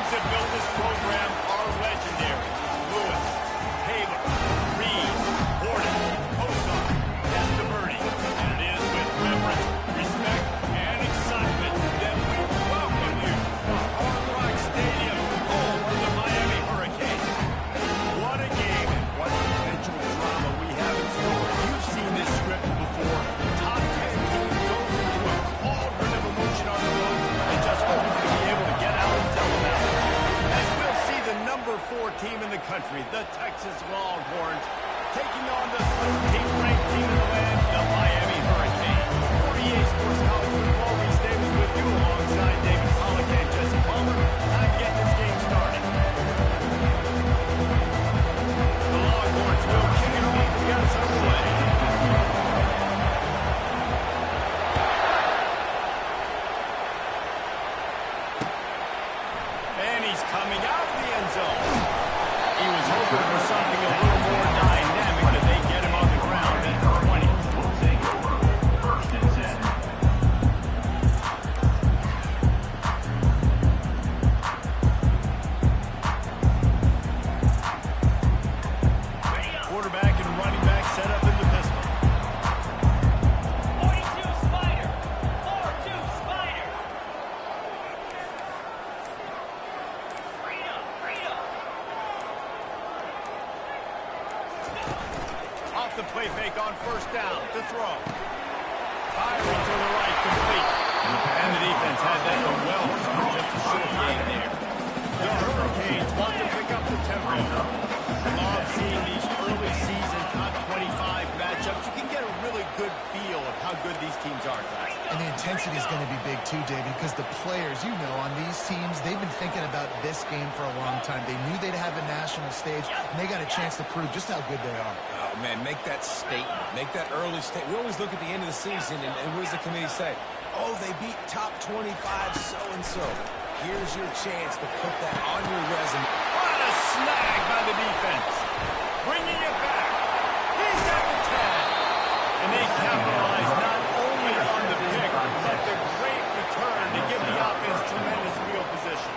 names that built this program are legendary. Lewis, Taylor, Reed, Horton, Kosar, Testaverde. And it is with reverence, respect, and excitement that we welcome you to Hard Rock Stadium, home of the Miami Hurricanes. What a game and what potential drama we have in store. You've seen this script before. Top 10 team goes into a cauldron of emotion on the road and just hopes to be able to get out and tell them out. As we'll see the number 4 team in the country, the Texas Longhorns, taking on the 13th ranked team in the land, the Miami Hurricanes. For EA Sports College Football, Reese Davis with you alongside David Pollack and Jesse Palmer. Time to get this game started. The Longhorns will kick it off to get us underway. And he's coming out of the end zone. He was hoping for something a little more dynamic, but they get him on the ground at the 20. First and 10. Quarterback and running back set up in the pistol. 42 Spider. 4-2 Spider. Freedom. Off the play fake on first down to throw. Firing to the right, complete. And the defense had that one well. Just a short gain there. The Hurricanes want to pick up the tempo. Love seeing these early season top 25 matchups. You can get a really good feel of how good these teams are, guys. And the intensity is going to be big too, David, because the players, you know, on these teams, they've been thinking about this game for a long time. They knew they'd have a national stage, and they got a chance to prove just how good they are. Oh, man, make that statement. Make that early statement. We always look at the end of the season, and what does the committee say? Oh, they beat top 25 so-and-so. Here's your chance to put that on your resume. What a snag by the defense. Bringing it back. He's at the 10. And they capitalize not only on the pick, but the great return to give the offense tremendous field position.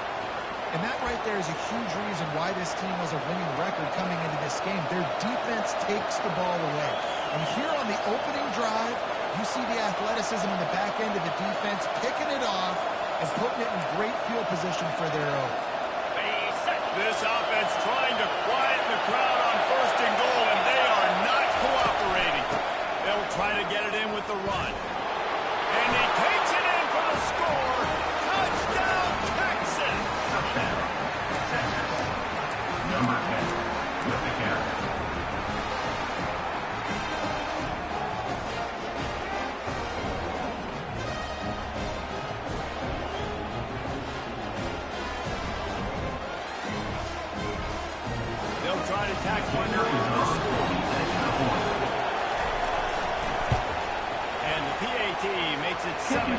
And that right there is a huge reason why this team has a winning record coming into this game. Their defense takes the ball away. And here on the opening drive, you see the athleticism in the back end of the defense picking it off and putting it in great field position for their own. This offense trying to quieten the crowd on first and goal, and they are not cooperating. They'll try to get it in with the run. And he takes it in for the score. Touchdown, Texas! Number 10 with the carry. They'll try to tack one more for the score. And the PAT makes it 7-0.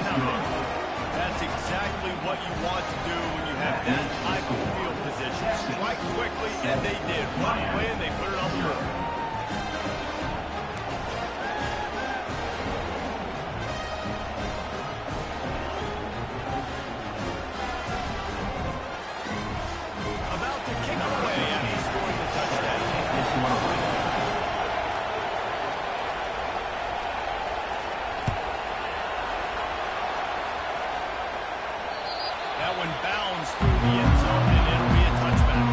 That's exactly what you want to do when you have that type of field position. Strike quickly, and they did. Run away, and they put it on the board. About to kick away after scoring the touchdown. That one bounds through the end zone, and it'll be a touchback.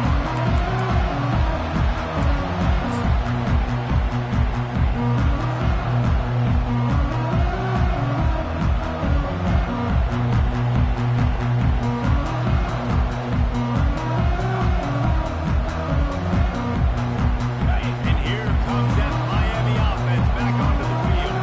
And here comes that Miami offense back onto the field.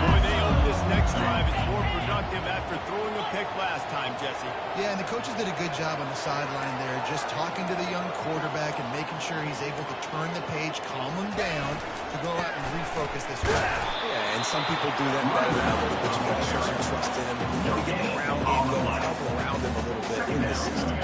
Boy, they hope this next drive is more productive after throwing a pick last time, Jesse. Yeah, and the coaches did a good job on the sideline there, just talking to the young quarterback and making sure he's able to turn the page, calm him down, to go out and refocus this drive. Yeah, and some people do that better than others, but you got to show some trust in him. Maybe get the ground game going, help around him a little bit in this system.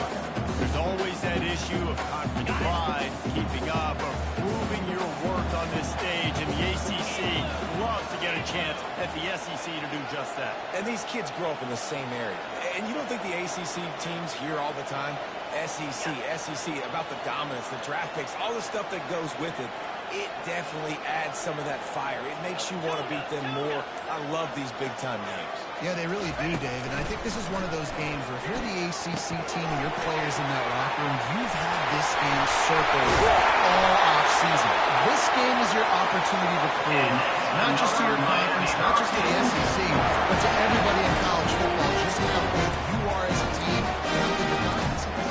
There's always that issue of conference pride, keeping up, or proving your worth on this stage, and the ACC loves to get a chance at the SEC to do just that. And these kids grow up in the same area. And you don't think the ACC teams hear all the time, SEC, about the dominance, the draft picks, all the stuff that goes with it. It definitely adds some of that fire. It makes you want to beat them more. I love these big-time games. Yeah, they really do, Dave. And I think this is one of those games where if you're the ACC team and your players in that locker room, you've had this game circled all off-season. This game is your opportunity to prove, not just to your conference, not just to the SEC, but to everybody in college football, just how good you are as a team and how good your conference is.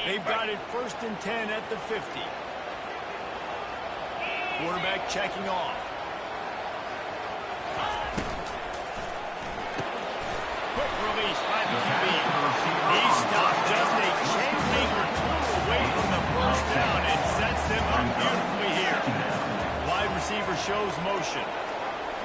They've got it 1st and 10 at the 50. Quarterback checking off. Quick release by the QB. He stopped just a chain link or two away from the first down and sets them up beautifully here. Wide receiver shows motion.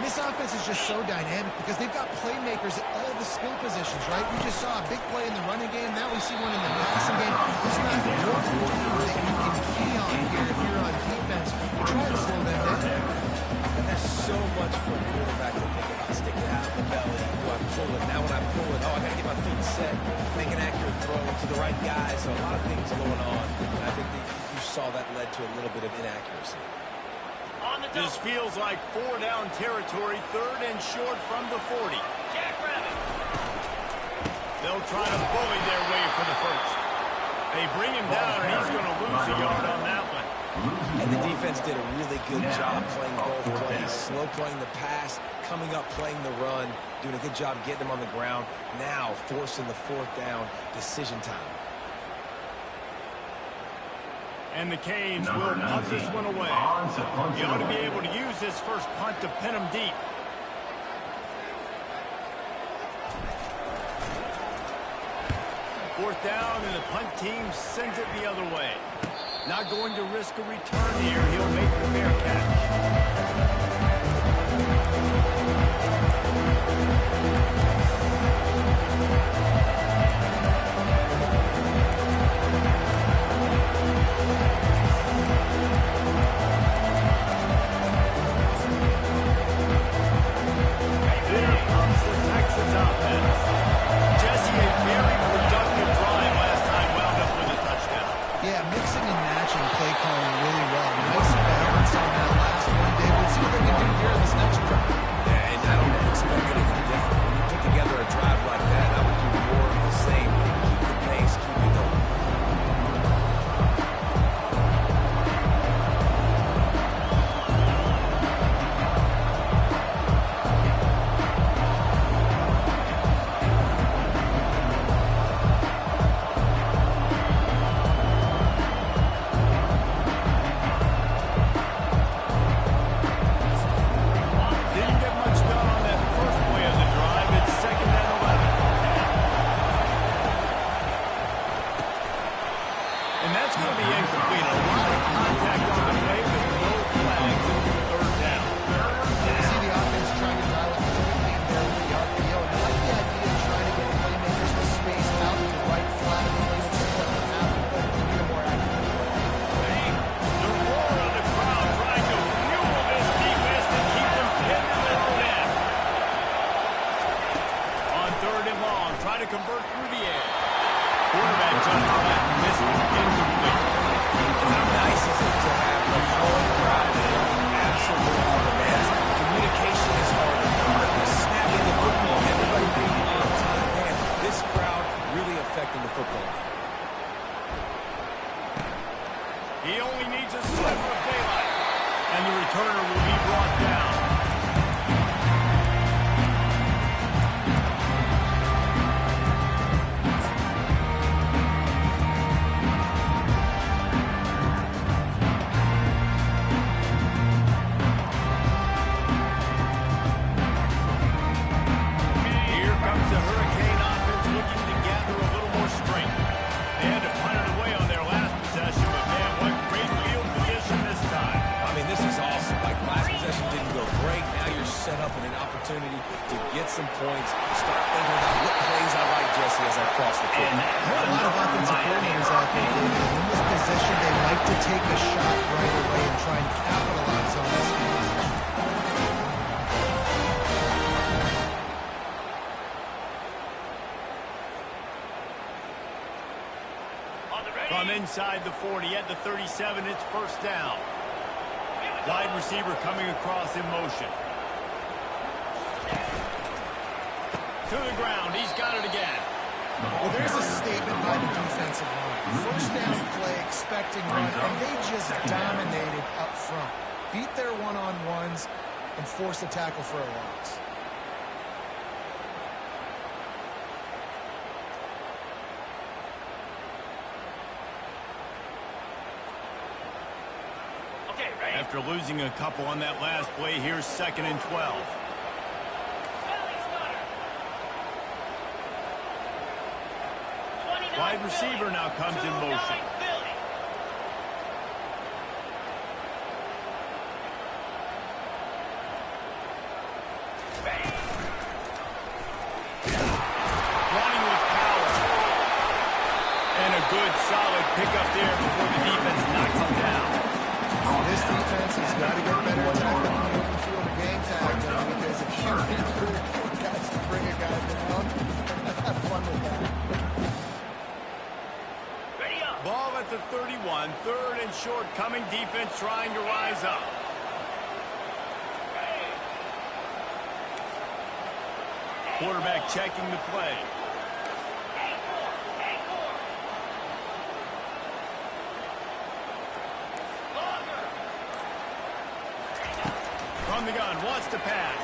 This offense is just so dynamic because they've got playmakers at all the skill positions, right? We just saw a big play in the running game. Now we see one in the passing game. There's not one that you can key on here if you're on defense. You're trying to slow them down. And there's so much for a quarterback to think about. Stick it out in the belly. Do I pull it? Now when I pull it, I got to get my feet set. Make an accurate throw to the right guy. So a lot of things going on. And I think that you saw that led to a little bit of inaccuracy. This feels like 4-down territory, 3rd and short from the 40. Jackrabbit. They'll try to bully their way for the first. They bring him down, and he's going to lose a yard on that one. And the defense did a really good job playing both plays. Slow playing the pass, coming up playing the run, doing a good job getting them on the ground. Now forcing the 4th down, decision time. And the Canes will punt this one away. He ought to be able to use this first punt to pin him deep. Fourth down, and the punt team sends it the other way. Not going to risk a return here. He'll make the fair catch. He only needs a sliver of daylight, and the returner will be brought down. Here comes the Hurricane offense looking to gather a little more strength. They had to punt it away on their last possession, but man, what great field position this time. I mean, this is awesome. Like, last possession didn't go great. Now you're set up with an opportunity to get some points. Start thinking about what plays I like, Jesse, as across the field. There are a lot of offensive coordinators out there, David. In this position, they like to take a shot right away and try and capitalize on this game. From inside the 40 at the 37, it's first down. Wide receiver coming across in motion. To the ground. He's got it again. Well, there's a statement by the defensive line. First down play, expecting run, and they just dominated up front. Beat their one-on-ones and force a tackle for a loss. Okay, ready? After losing a couple on that last play, here's 2nd and 12. Wide receiver now comes in motion. Running with power. And a good, solid pickup there before the defense knocks him down. This defense has got to get better at tackling the open field or game tackling, because if you need 3 or 4 guys to bring a guy down, have fun with that. Ready up. Ball at the 31, 3rd and short, coming defense trying to rise up. Quarterback checking the play. From the gun, wants to pass.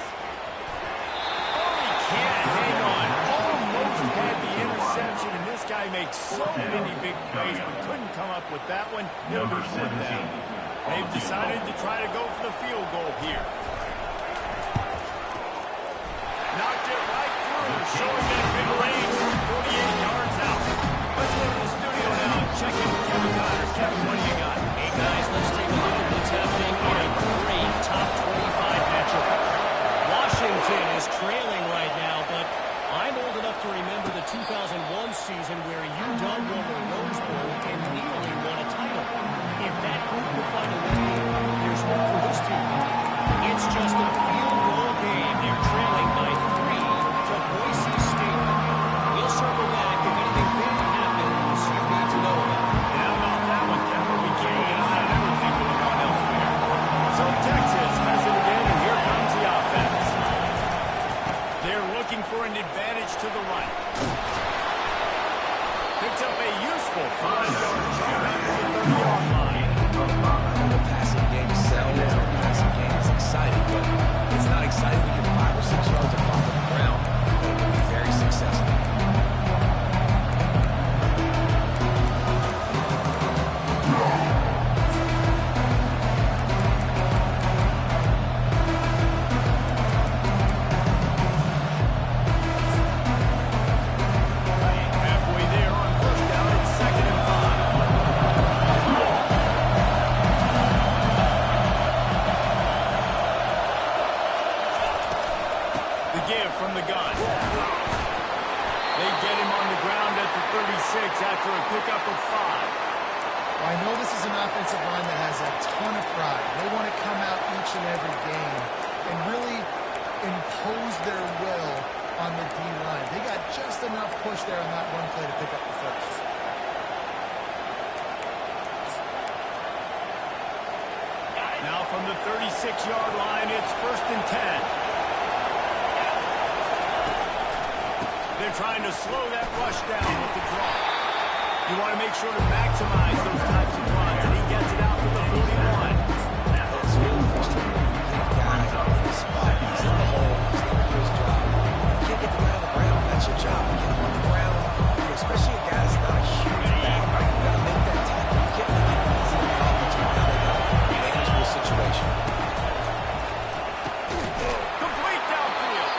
Oh, he can't hang on. Almost had the interception, and this guy makes so many big plays, but couldn't come up with that one. He'll be put down. They've decided to try to go for the field goal here. Knocked it right through, showing that big range from 48 yards out. Let's go to the studio now and check in with Kevin Connors. Kevin, what do you got? Hey, guys, let's take a look at what's happening in a great top 25 matchup. Washington is trailing right now, but I'm old enough to remember the 2001 season where UW won the Rose Bowl and nearly won a title. If that group will find a way, there's hope for this team. It's just a field goal game. They're trailing by 3 to Boise State. We'll circle back if anything big happens you need to know about. Yeah, about that one, Kevin. We keep an eye on everything going on elsewhere. So Texas has it again, and here comes the offense. They're looking for an advantage to the right. Picks up a useful 5-yard jump out to the 30-yard line. The passing game sells. The passing game is exciting, but it's not exciting when you're 5 or 6 yards off the ground. But it can be very successful. Halfway there on first down, it's 2nd and 5. The give from the gun. They get him on the ground at the 36 after a pickup of 5. Well, I know this is an offensive line that has a ton of pride. They want to come out each and every game and really impose their will on the D-line. They got just enough push there on that one play to pick up the first. Now from the 36-yard line, it's 1st and 10. They're trying to slow that rush down with the draw. You want to make sure to maximize those types of runs, and he gets it out to the 41. It's really frustrating. You get a guy in the spot. He's in the hole. He's there to do his job. You can't get the guy on the ground. That's your job. Get him on the ground, especially a guy that's not a huge back. You got to make that tackle. You can't make it easy in the offense. Now they got a manageable situation. Complete downfield.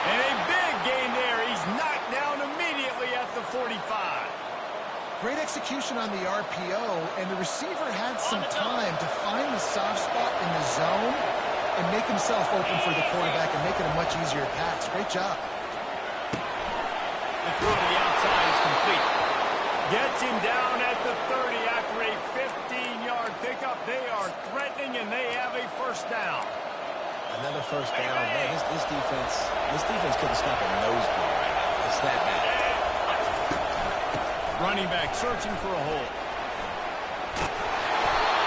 And a big gain there. He's knocked down immediately at the 45. Great execution on the RPO, and the receiver had some time to find the soft spot in the zone and make himself open for the quarterback and make it a much easier pass. Great job. The throw to the outside is and they have a first down. Another first down. Man, this defense couldn't stop a nosebleed right now. It's that bad. Running back searching for a hole.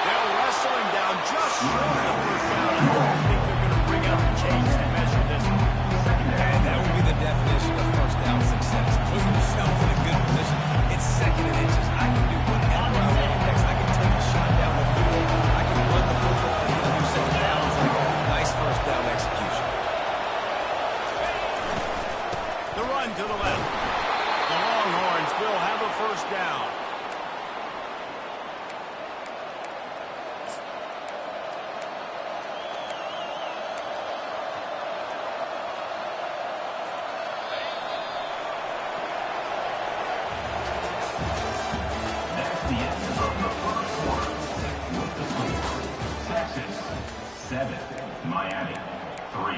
They'll wrestle him down just short of the first down. I don't think they're going to bring out the chains to measure this one. And that would be the definition of first down success. Putting yourself in a good position. It's second and inches. I can do whatever I want next. I can take a shot down the field. I can run the football. I can do second downs. Like nice first down execution. The run to the left. The Longhorns will have a first down. That's the end of the first quarter. With the score, Texas 7, Miami 3.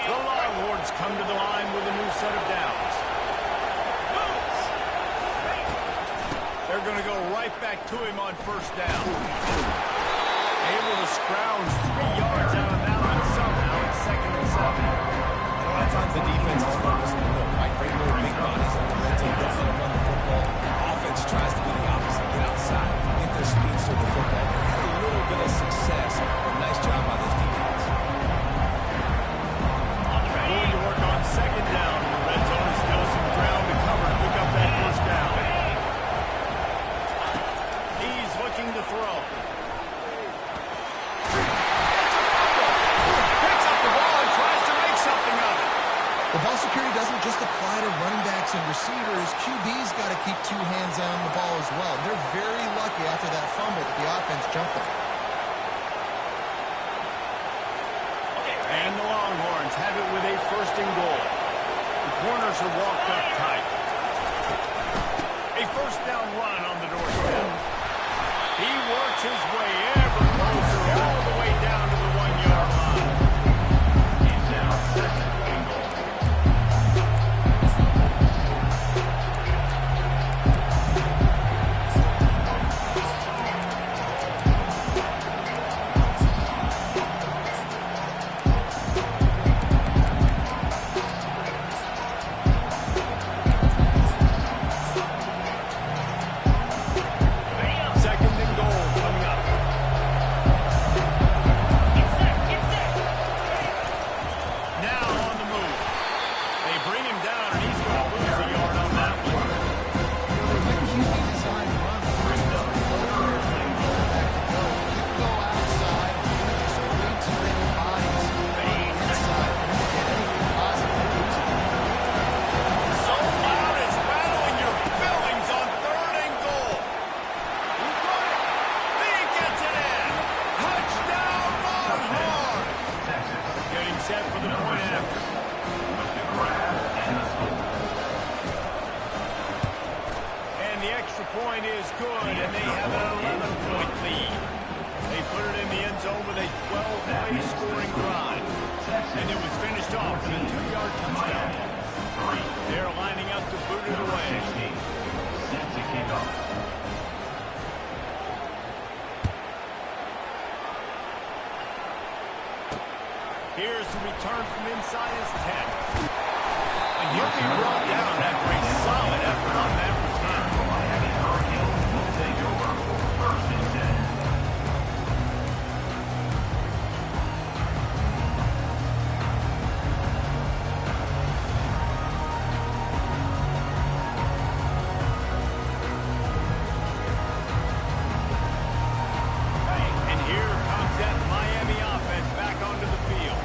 The Longhorns come to the line with a new set of downs. They're going to go right back to him on first down. Able to scrounge 3 yards out of that one somehow. It's 2nd and 7. A lot of times the defense is focusing on right, bring more big bodies up the red zone, doesn't run the football. Offense tries to do the opposite, get outside, get their speed to the football. They had a little bit of success. A nice job by this defense. Going to work on 2nd down. The red zone is still some ground to cover to pick up that first down. He's looking to throw. Picks up the ball and tries to make something of it. The ball security doesn't just apply to running backs and receivers. QB's got to keep 2 hands on the ball as well. They're very lucky after that fumble that the offense jumped them. And the Longhorns have it with a 1st and goal. The corners are walked up tight. A first down run on the doorstep. He works his way ever closer all the way down to the 1-yard line. He's now 2nd and goal. Second and goal coming up. Now on the move. They bring him down, and he's going to lose a yard on that one. When QB designed run, the first down, back to go. You can go outside, and there's way too many bodies inside for him to get anything positive using it. So loud it's rattling your fillings on 3rd and goal. He got it. He gets it in. Touchdown, Longhorns. Texas Getting set for the point after. with the grab and the score. And the extra point is good, and they have an 11-point lead. They put it in the end zone with a 12-play scoring drive. And it was finished off with a 2-yard touchdown. Miami 3. They're lining up to boot it Number away. 16, set to kick off. Here's the return from inside his 10. And he'll be brought down after a solid effort on that return. The Miami Hurricanes will take over 1st and 10. And here comes that Miami offense back onto the field.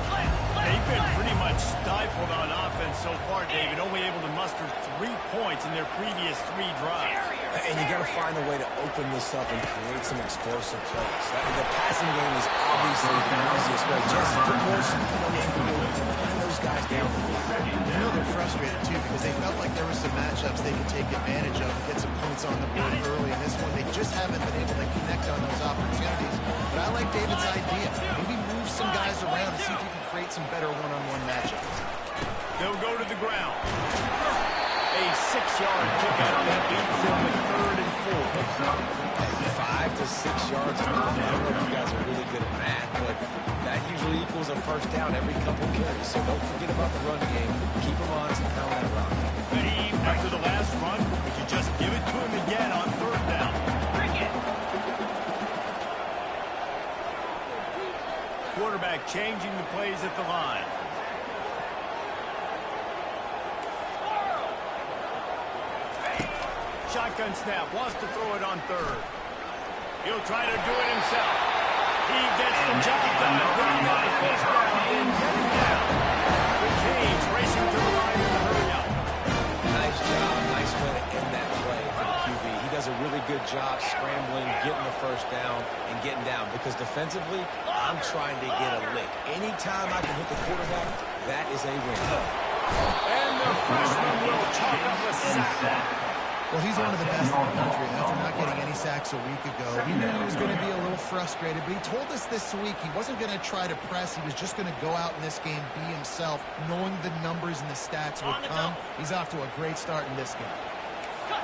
They've been pretty much stifled on offense so far, David, only able to muster 3 points in their previous 3 drives. And you got to find a way to open this up and create some explosive plays. The passing game is obviously the easiest way. Just put more speed on the field, find those guys down the field. You know they're frustrated, too, because they felt like there were some matchups they could take advantage of and get some points on the board early. In this one, they just haven't been able to connect on those opportunities. But I like David's idea. Maybe move some guys around to see if you can create some better one-on-one matchups. They'll go to the ground. A 6-yard kick out that leads them with 3rd and 4. 5 to 6 yards. I don't know if you guys are really good at math, but that usually equals a first down every couple carries. So don't forget about the run game. Keep them honest and pound that rock. After the last run, would you just give it to him again on 3rd down? Bring it. Quarterback changing the plays at the line. Shotgun snap, wants to throw it on 3rd. He'll try to do it himself. He gets the job done. Picking up the first down and getting down. The Canes racing to the line in the hurry up. Nice job. Nice way to end that play for the QB. He does a really good job scrambling, getting the first down, and getting down. Because defensively, I'm trying to get a lick. Anytime I can hit the quarterback, that is a win. And the freshman will chalk up a sack. Well, he's one of the best in the country, and after not getting any sacks a week ago, we knew he was going to be a little frustrated, but he told us this week he wasn't going to try to press. He was just going to go out in this game, be himself, knowing the numbers and the stats would come. He's off to a great start in this game.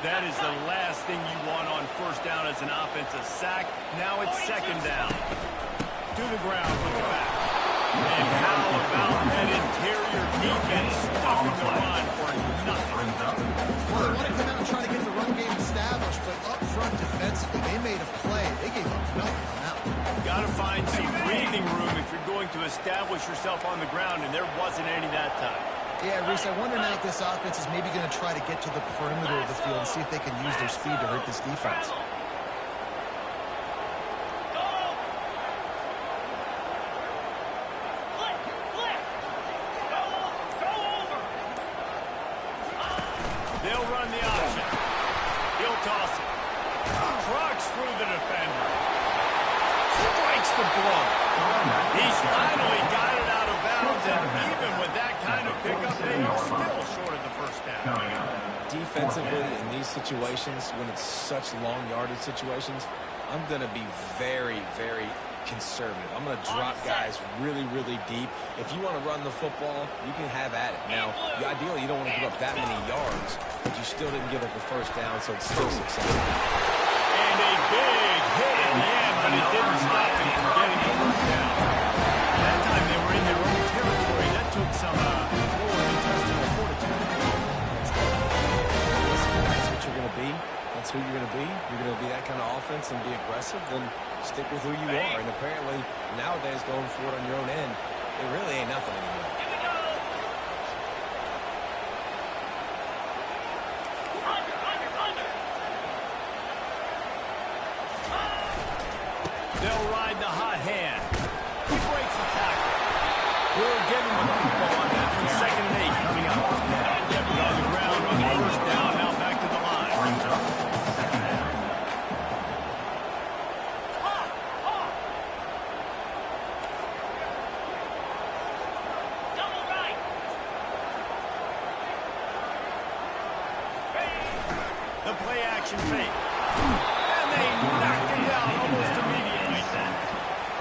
That is the last thing you want on first down as an offensive sack. Now it's 2nd down. To the ground with the back. And how about that interior defense stopping the run for nothing? Well, they want to come out and try to get the run game established, but up front defensively, they made a play. They gave up nothing on that one. Got to find some breathing room if you're going to establish yourself on the ground, and there wasn't any that time. Yeah, Reese, I wonder now if this offense is maybe going to try to get to the perimeter of the field and see if they can use their speed to hurt this defense. They'll run the option. He'll toss it. Trucks through the defender. Strikes the blow. He's finally got it out of bounds, and even with that kind of pickup, they are still short of the first down. Defensively, in these situations, when it's such long yardage situations, I'm going to be very, very conservative. I'm going to drop guys really, really deep. If you want to run the football, you can have at it. Now, ideally, you don't want to give up that many yards, but you still didn't give up a first down, so it's still successful. And a big hit in the end, but it didn't stop them from getting the first down. That time they were in their own territory. That took some lower intestinal fortitude. That's what you're going to be. That's who you're going to be. You're going to be that kind of offense and be aggressive, then stick with who you are. And apparently, nowadays, going for it on your own end, it really ain't nothing anymore. They'll ride the hot hand. He breaks the tackle. We'll give him a football on that for 2nd and 8 coming up. They're on the ground on the first down, now back to the line. Double right. The play action fake. And they knocked him down almost immediately.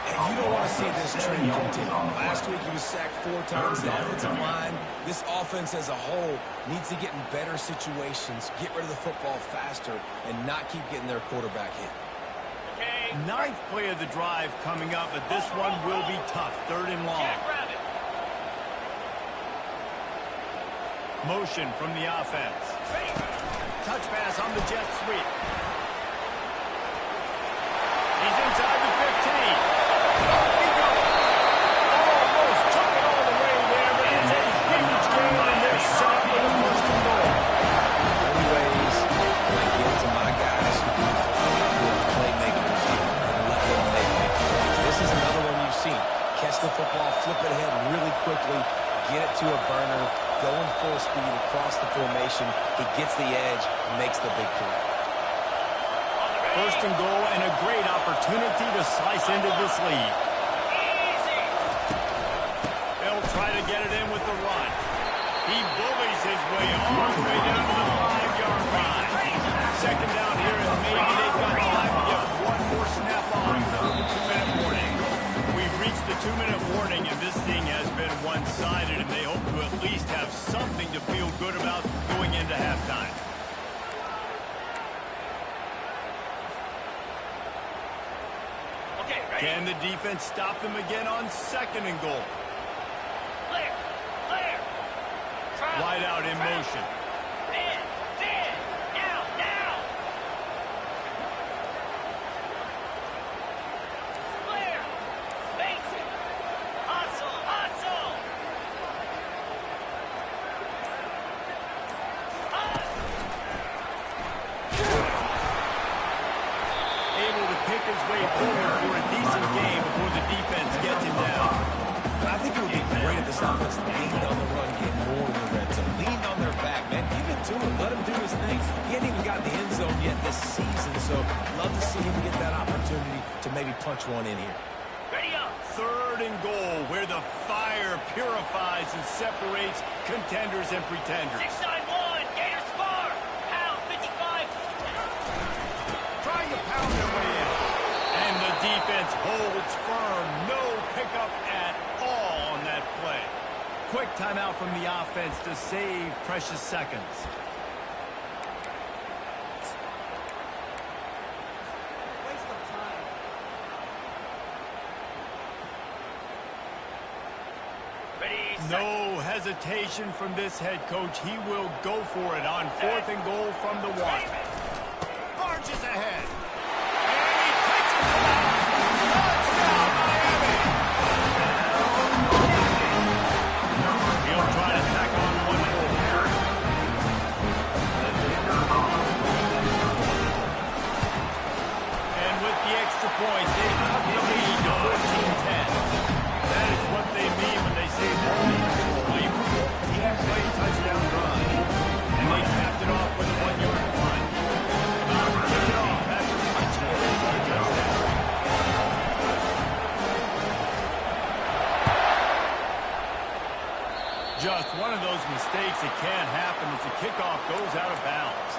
And you don't want to see this trend continue. Last week he was sacked 4 times. The offensive line, this offense as a whole, needs to get in better situations, get rid of the football faster, and not keep getting their quarterback hit. Okay. 9th play of the drive coming up, but this one will be tough. 3rd and long. Jackrabbit. Motion from the offense. Touch pass on the jet sweep. He's inside the 15. He goes. Almost took it all the way there, but it's a huge gain, and they're set up with a 1st and goal. Anyways, I give it to my guys who are playmakers and let them make big plays. This is another one you've seen. Catch the football, flip it ahead really quickly, get it to a burner, going full speed across the formation. He gets the edge, makes the big play. 1st and goal, and a great opportunity to slice into this lead. Easy. They'll try to get it in with the run. He bullies his way all the way down to the 5-yard line. 2nd down here, and maybe they've got time to get one more snap on before the 2-minute warning. We've reached the 2-minute warning, and this thing has been Okay, ready? Can the defense stop them again on 2nd and goal? Clear. Clear. Try. Wide out in Try. motion. Man. Man. Now. Now. Clear. Face it. Hustle. Hustle. Able to pick his way forward for a decent game before the defense gets him down. I think it would be great if this offense leaned on the run game more in the red zone. Leaned on their back, man. Give it to him. Let him do his thing. He hasn't even gotten the end zone yet this season, so love to see him get that opportunity to maybe punch one in here. Ready up. 3rd and goal, where the fire purifies and separates contenders and pretenders. 691. Gators score. Pound 55. Trying to pound their way in. And the defense holds firm. No pickup at all on that play. Quick timeout from the offense to save precious seconds. Ready, set. No hesitation from this head coach. He will go for it on 4th and goal from the 1. Marches ahead. And he takes it to the touchdown, Miami. He'll try to tack on one more. And with the extra point, they cut the lead to 14-10. That is what they mean when they say ball control. Team play touchdown run. And they capped it off with a 1-yard punt. About to kick it off after punching it for a touchdown. Just one of those mistakes that can't happen as the kickoff goes out of bounds.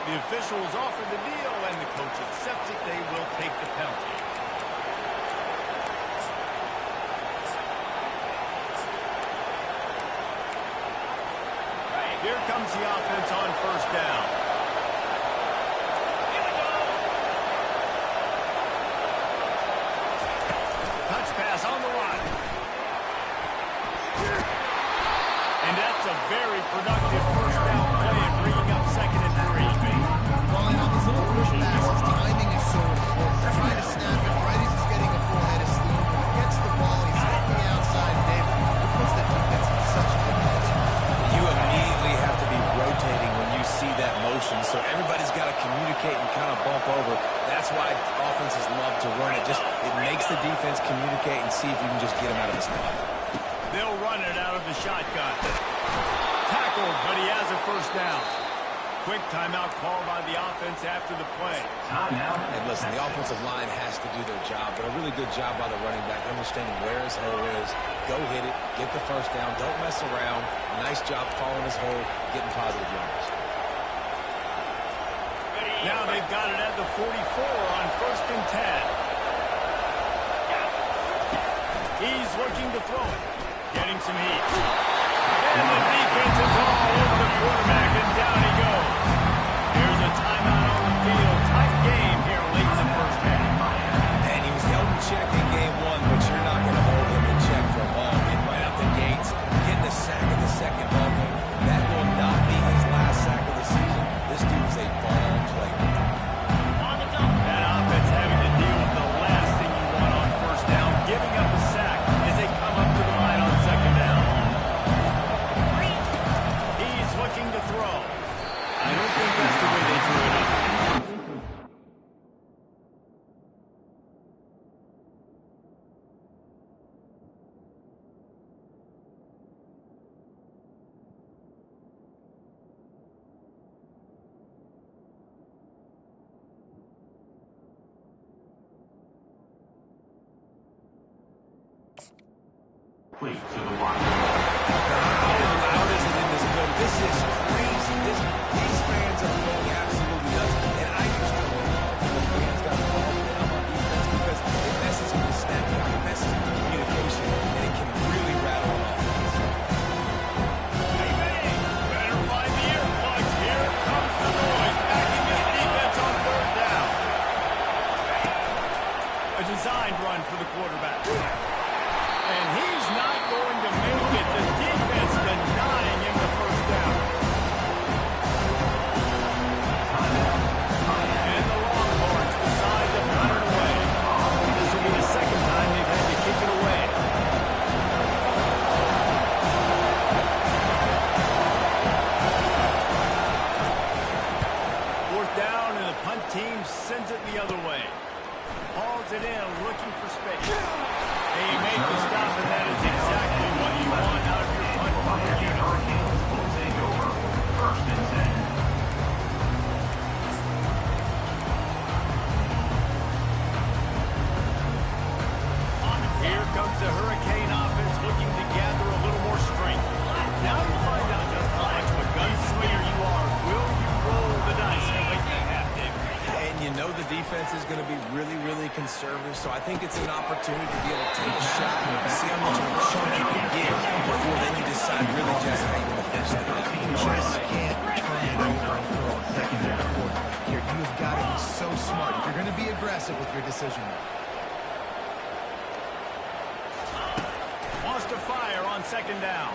The officials offer the deal, and the coach accepts it. They will take the penalty. Here comes the offense on 1st down. Here we go. Touch pass on the line. And that's a very productive 1st down play and bringing up 2nd and 3. Well, and on these little push passes, timing is so important. Trying to snap it right as he's getting a full head of steam. When he gets the ball, he's hitting the outside, David. It puts the defense in such a good position. You immediately have to be rotating when you see that motion, so everybody's got to communicate and kind of bump over. That's why offenses love to run it. It makes the defense communicate and see if you can just get him out of the spot. They'll run it out of the shotgun. Tackled, but he has a 1st down. Quick timeout call by the offense after the play. And listen, the offensive line has to do their job, but a really good job by the running back, understanding where his hole is. Go hit it, get the 1st down, don't mess around. Nice job following his hole, getting positive yards. Now they've got it at the 44 on 1st and 10. He's looking to throw it. Getting some heat. And the defense is all over the quarterback, and down he goes. Here's a timeout on the field. Tight game here late in the 1st half. And he was held in check in game 1, but you're not going to hold him in check for long. Getting right out the gates, getting a sack in the 2nd ball game. That will not be his last sack of the season. This dude is a ball player. On the double. That offense having to deal with the last thing you want on 1st down, giving up a sack as they come up to the line on 2nd down. He's looking to throw. I don't think that's the way they drew it up. Please to the line. How loud is it in this building? This is crazy. These fans are going absolutely nuts. And I used to love when the fans got involved in on defense because it messes with the snapping out, it messes with the communication, and it can really rattle an offense. Hey, man, better find the earplugs. Here comes the noise, backing this defense on 3rd down. A A designed run for the quarterback. And he's not going to make it. The defense denying him the first down. And the Longhorns decide to punt it away. This will be the second time they've had to kick it away. Fourth down, and the punt team sends it the other way. Hauls it in, looking for space. They make the stop, and that is exactly what you want out of your punt unit. Hurricanes will take over. First and 10. Here comes the Hurricane offense looking to gather a little more strength. Now you find out just how much of a gunslinger you are. Will you roll the dice here late in the half, Dave? And you know the defense is going to be really, really conservative, so I think it's an opportunity to be able to take a shot and see how much of a chunk you can give before then you decide really just how you're going to finish the game. You just can't turn it over and throw a second down quarterback here. You have got to be so smart if you're going to be aggressive with your decision. Wants to fire on second down.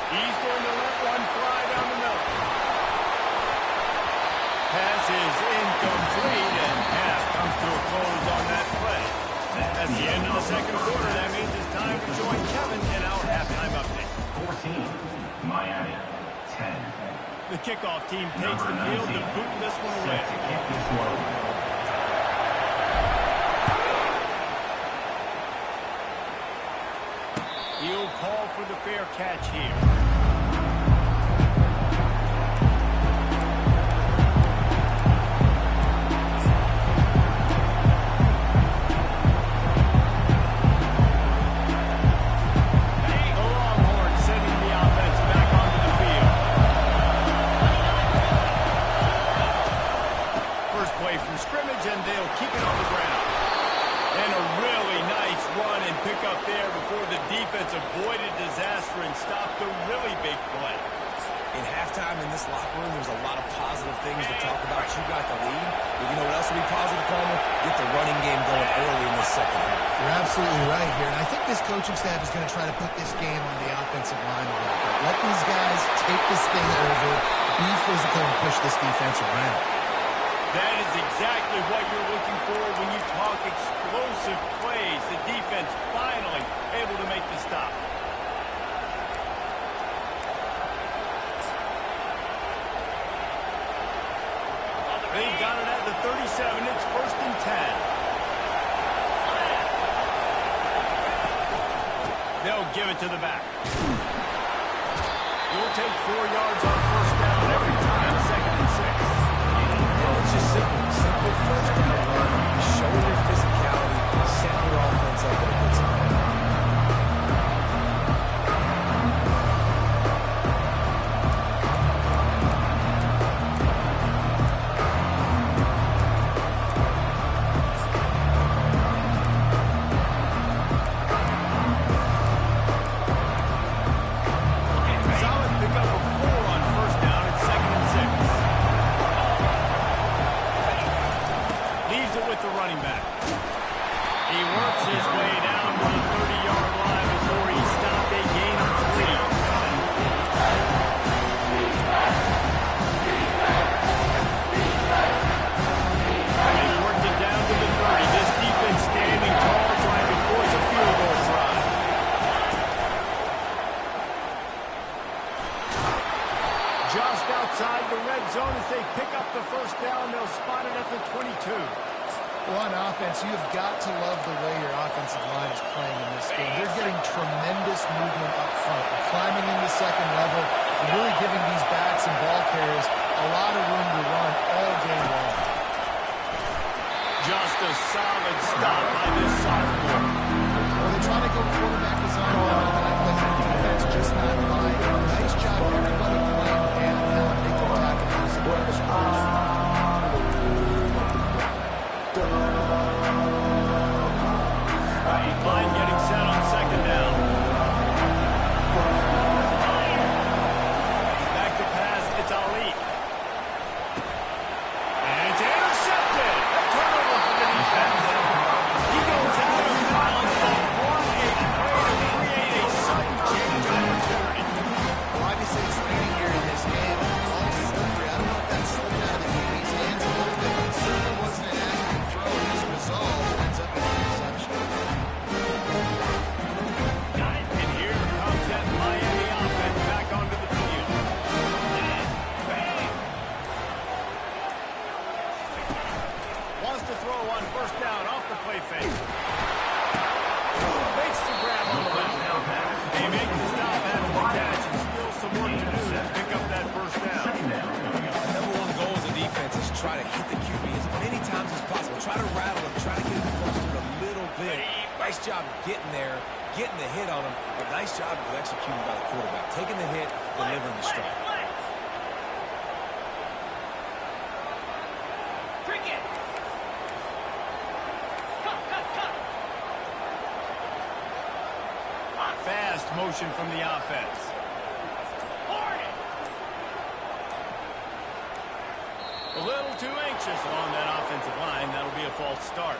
He's going to let one fly down the middle. Pass is incomplete, and half comes to a close on that play. That's the end of the second quarter. That means it's time to join Kevin in our halftime update. 14. Miami. 10. The kickoff team takes the field to boot this one away. Set to kick this one away. He'll call for the fair catch here. The Longhorns sending the offense back onto the field. First play from scrimmage, and they'll keep it on the ground. And a really nice run and pick up there before the defense avoided disaster and stopped a really big play. In halftime in this locker room, there's a lot of positive things to talk about. You got the lead. But you know what else will be positive, Palmer? Get the running game going early in the second half. You're absolutely right here. And I think this coaching staff is going to try to put this game on the offensive line a little bit. Let these guys take this thing over, be physical, and push this defense around. That is exactly what you're looking for when you talk explosive plays. The defense finally able to make the stop. They got it at the 37. It's first and 10. They'll give it to the back. You'll take 4 yards on first down every time, second and 6. It's just simple first down run. Show your physicality, set your offense up in a good spot. Solid pickup of 4 on first down. It's second and 6. Leaves it with the running back. He works his way down to the 30-yard line before he stopped a gain of 3. They worked it down to the 30. This defense standing tall, trying to force a field goal try. Just outside the red zone as they pick up the first down. They'll spot it at the 22. Well, on offense, you've got to love the way your offensive line is playing in this game. They're getting tremendous movement up front. They're climbing in the second level and really giving these backs and ball carriers a lot of room to run all game long. Just a solid stop by this sophomore. Well, they're trying to go quarterback design tonight, but the defense just not buying. Nice job, everybody playing down, making tackles and runs. Line getting set on second down. Back to pass, it's Ali. And it's intercepted. A turnover for the defense. throw on first down off the play fake. Makes the grab on the left. They make the stop after the catch, and still some work to do to pick up that first down. Number one goal as a defense is try to hit the QB as many times as possible. Try to rattle him, try to get him flustered a little bit. Nice job getting there, getting the hit on him, but nice job of executing by the quarterback. Taking the hit, delivering the strike. Cricket. Cut. Fast motion from the offense. Hornet. A little too anxious along that offensive line. That'll be a false start.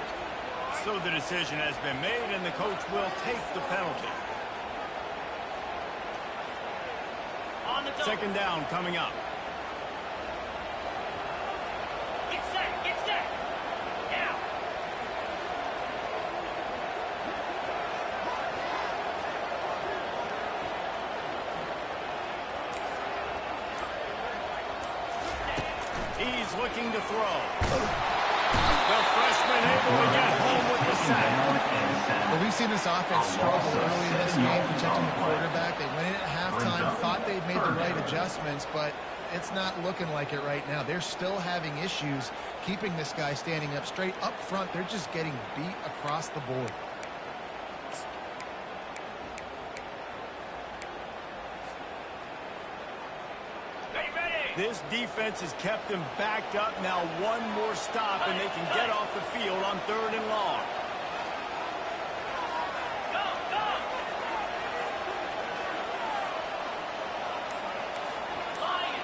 So the decision has been made, and the coach will take the penalty. On the double. Second down coming up. Get set. Now. He's looking to throw. The freshman able to get home with the sack. Well, we've seen this offense struggle early in this game protecting the quarterback. They went in at halftime, thought they'd made the right adjustments, but it's not looking like it right now. They're still having issues keeping this guy standing up straight. Up front, they're just getting beat across the board. This defense has kept them backed up. Now one more stop, and they can get off the field on 3rd and long. Go. Lion.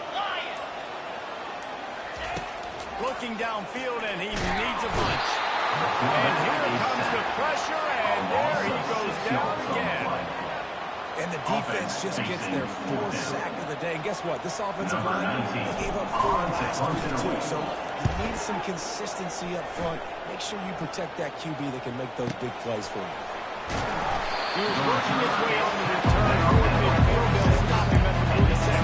Looking downfield, and he needs a bunch. And here comes the pressure, and there he goes down again. And the defense just gets their 4th sack of the day. And guess what? This offensive line, they gave up 4 in the last 3 too. So you need some consistency up front. Make sure you protect that QB that can make those big plays for you. He was working his way on the return toward midfield. They'll stop him at the 46.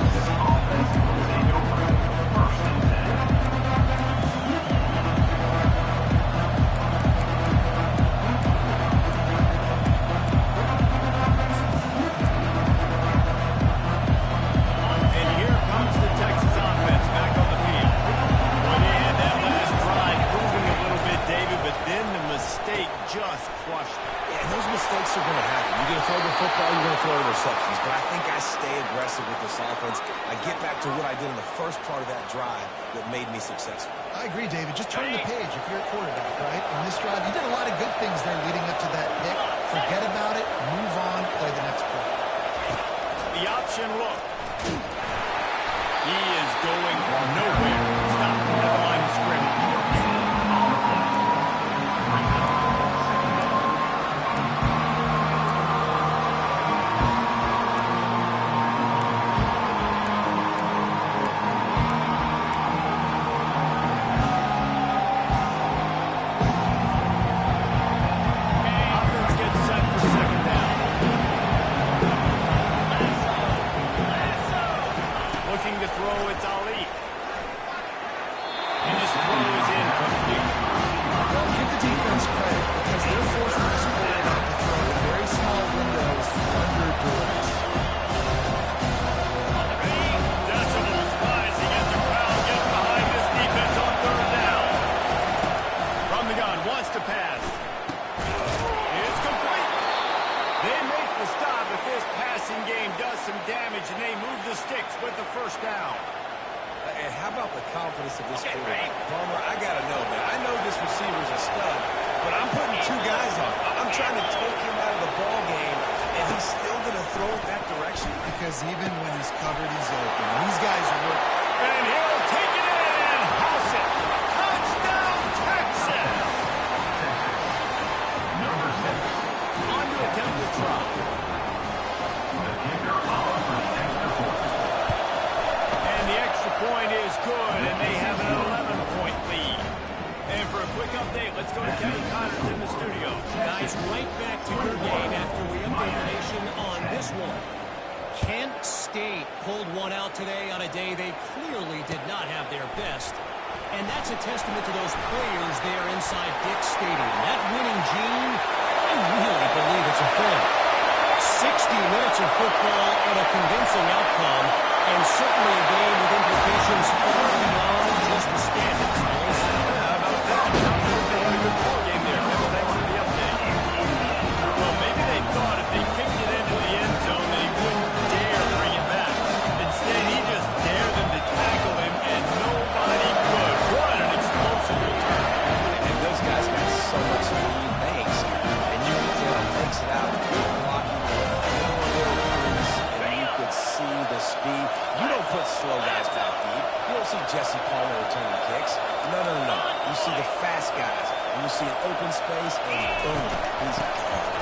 Just crushed it. Yeah, and those mistakes are going to happen. You're going to throw the football, you're going to throw interceptions. But I think I stay aggressive with this offense. I get back to what I did in the first part of that drive that made me successful. I agree, David. Just turn the page if you're a quarterback, right? In this drive, you did a lot of good things there leading up to that pick. Forget about it, move on, play the next play. The option look. He is going nowhere. Stop at the line of scrimmage. And that's a testament to those players there inside Dick's Stadium. That winning gene, I really believe it's a thing. 60 minutes of football and a convincing outcome, and certainly a game with implications far beyond just the standings, fellas. How about that? Sounds like they had a good ball game there. Thanks for the update. Well, maybe they thought if they kicked it into the end zone, they wouldn't dare bring it back. Instead, he just dared them to tackle him, and nobody could. What an explosive return. And those guys got so much speed, they ain't scared. And you can tell takes it out, good blocking, and you could see the speed. You don't put slow guys back deep. You don't see Jesse Palmer returning kicks. No. You see the fast guys. And you see an open space, and boom, he's gone.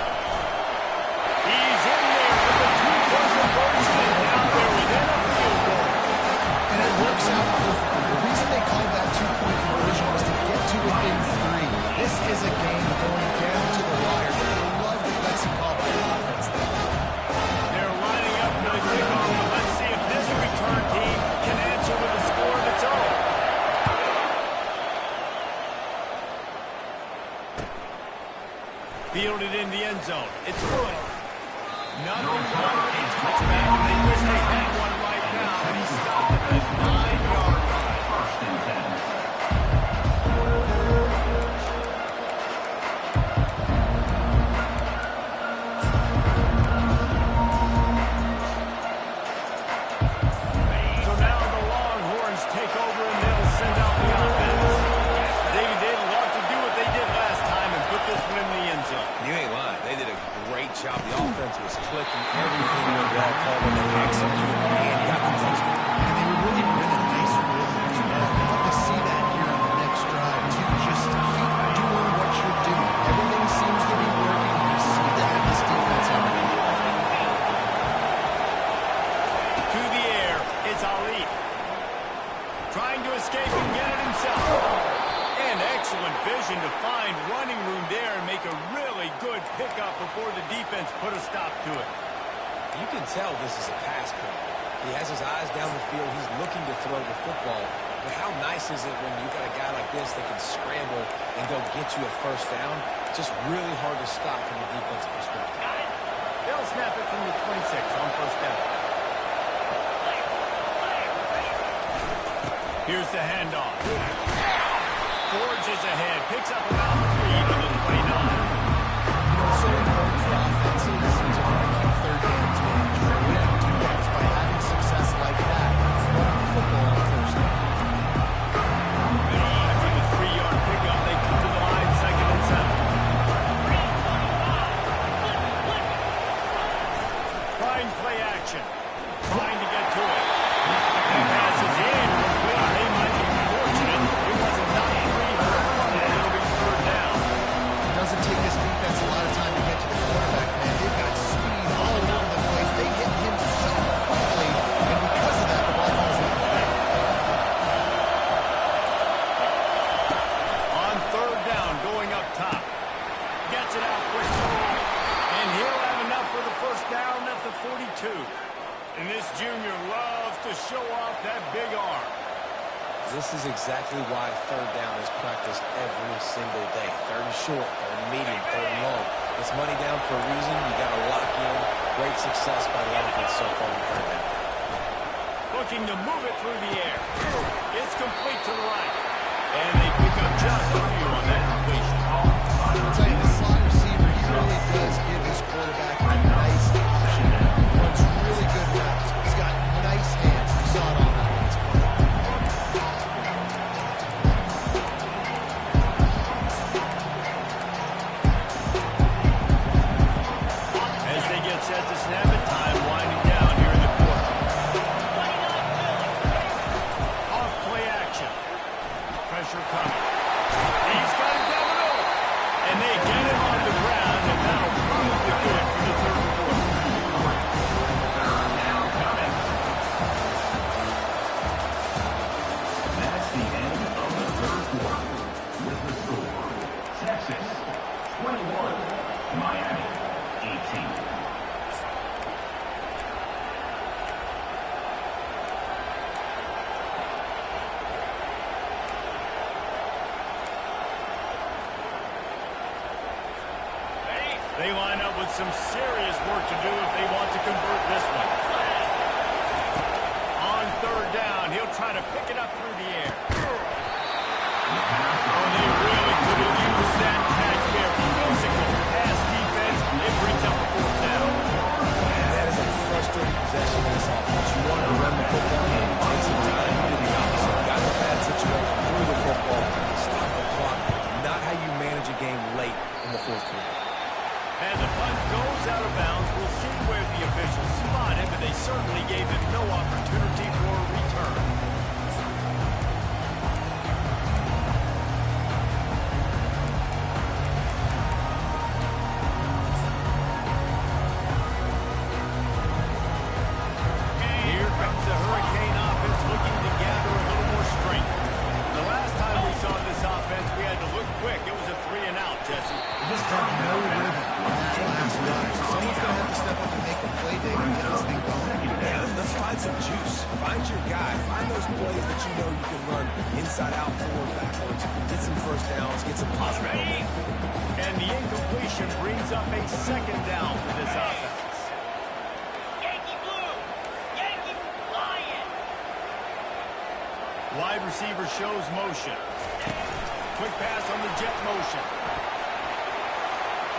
He's in there for the two-point conversion, and now they're within a field goal. And it works out perfectly. The reason they called that two-point conversion was to get to within 3. This is a game going down to the wire. They love the gutsy call by the offense there. They're lining up for the kickoff, but let's see if this return team can answer with a score of its own. Fielded in the end zone. It's good. Nothing but a touchback, and they wish they had one right now, and he stopped at the 9-yard line. First and 10. So now the Longhorns take over, and they'll send out the offense. They'd love to do what they did last time and put this one in the end zone. You ain't lying. They did a great job. The offense was clicking. Everything went well. Palmer, they executed and got the touchdown. And they were really in a nice rhythm as well. I want to see that here on the next drive, too. Just keep doing what you're doing. Everything seems to be working. You seem to have this defense under control. To the air, it's Ali. Trying to escape and get it himself. And excellent vision to find running room there and make a really good pickup before the defense put a stop to it. You can tell this is a pass play. He has his eyes down the field. He's looking to throw the football. But how nice is it when you got a guy like this that can scramble and go get you a first down? It's just really hard to stop from a defensive perspective. They'll snap it from the 26 on first down. Here's the handoff. Forges ahead, picks up about 3 to the 29. It's so important for offenses to want to keep third downs managed. The way you do that is by having success like that, running the football on first down. After the 3-yard pickup, they come to the line, 2nd and 7. Trying play action. Trying to get to it. And passes in. They might be fortunate. It was a 9-3 for a punt, and it'll be 3rd down. It doesn't take this defense a lot of time to get to the quarterback, man. They've got speed all over the place. They hit him so quickly, and because of that, the ball falls into play. On 3rd down, going up top. Gets it out quickly. And he'll have enough for the first down at the 42. And this junior loves to show off that big arm. This is exactly why 3rd down is practiced every single day. 3rd and short, 3rd and medium, 3rd and long. It's money down for a reason. You got to lock in. Great success by the offense so far on 3rd down. Looking to move it through the air. It's complete to the right. And they pick up just a few on that completion. I'll tell you, the slot receiver, he really does give his quarterback a nice option. Runs really good routes. He's got nice hands. We saw it on that last play. As they get set to snap it, time winding down here in the quarter. Off play action. Pressure coming. They line up with some serious work to do if they want to convert this one. On third down, he'll try to pick it up through the air. Oh, they really could have used that catch there. Physical pass defense. It brings up a fourth down. And that is a frustrating possession in this offense. You want to run the football and take some time. You did the opposite. Got the bad situation through the football. Stop the clock. Not how you manage a game late in the fourth quarter. And the punt goes out of bounds. We'll see where the officials spot it, but they certainly gave him no opportunity for a return. Here comes the Hurricane offense looking to gather a little more strength. The last time we saw this offense, we had to look quick. It was a 3-and-out, Jesse. They just have no rhythm on that last drive. So someone's going to have to step up and make a play, David, and get this thing going. Yeah, let's find some juice. Find your guy. Find those plays that you know you can run inside out, forward, backwards. Get some first downs. Get some positive momentum. And the incompletion brings up a second down for this offense. Yankee Blue! Yankee Lion! Wide receiver shows motion. Quick pass on the jet motion.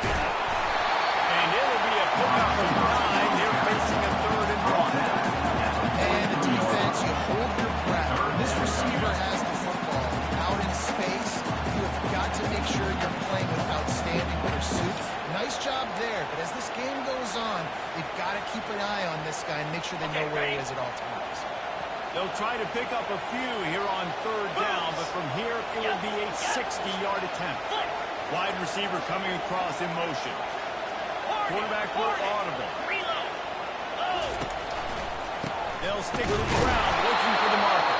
And it'll be a pickup of 9. They're facing a 3rd and 1. And the defense, you hold your breath. When this receiver has the football out in space, you have got to make sure you're playing with outstanding pursuit. Nice job there, but as this game goes on, you've got to keep an eye on this guy and make sure they know where he is at all times. They'll try to pick up a few here on 3rd down, but from here it will be a 60-yard attempt. Wide receiver coming across in motion. Quarterback will audible. Reload! Load! They'll stick to the ground looking for the marker.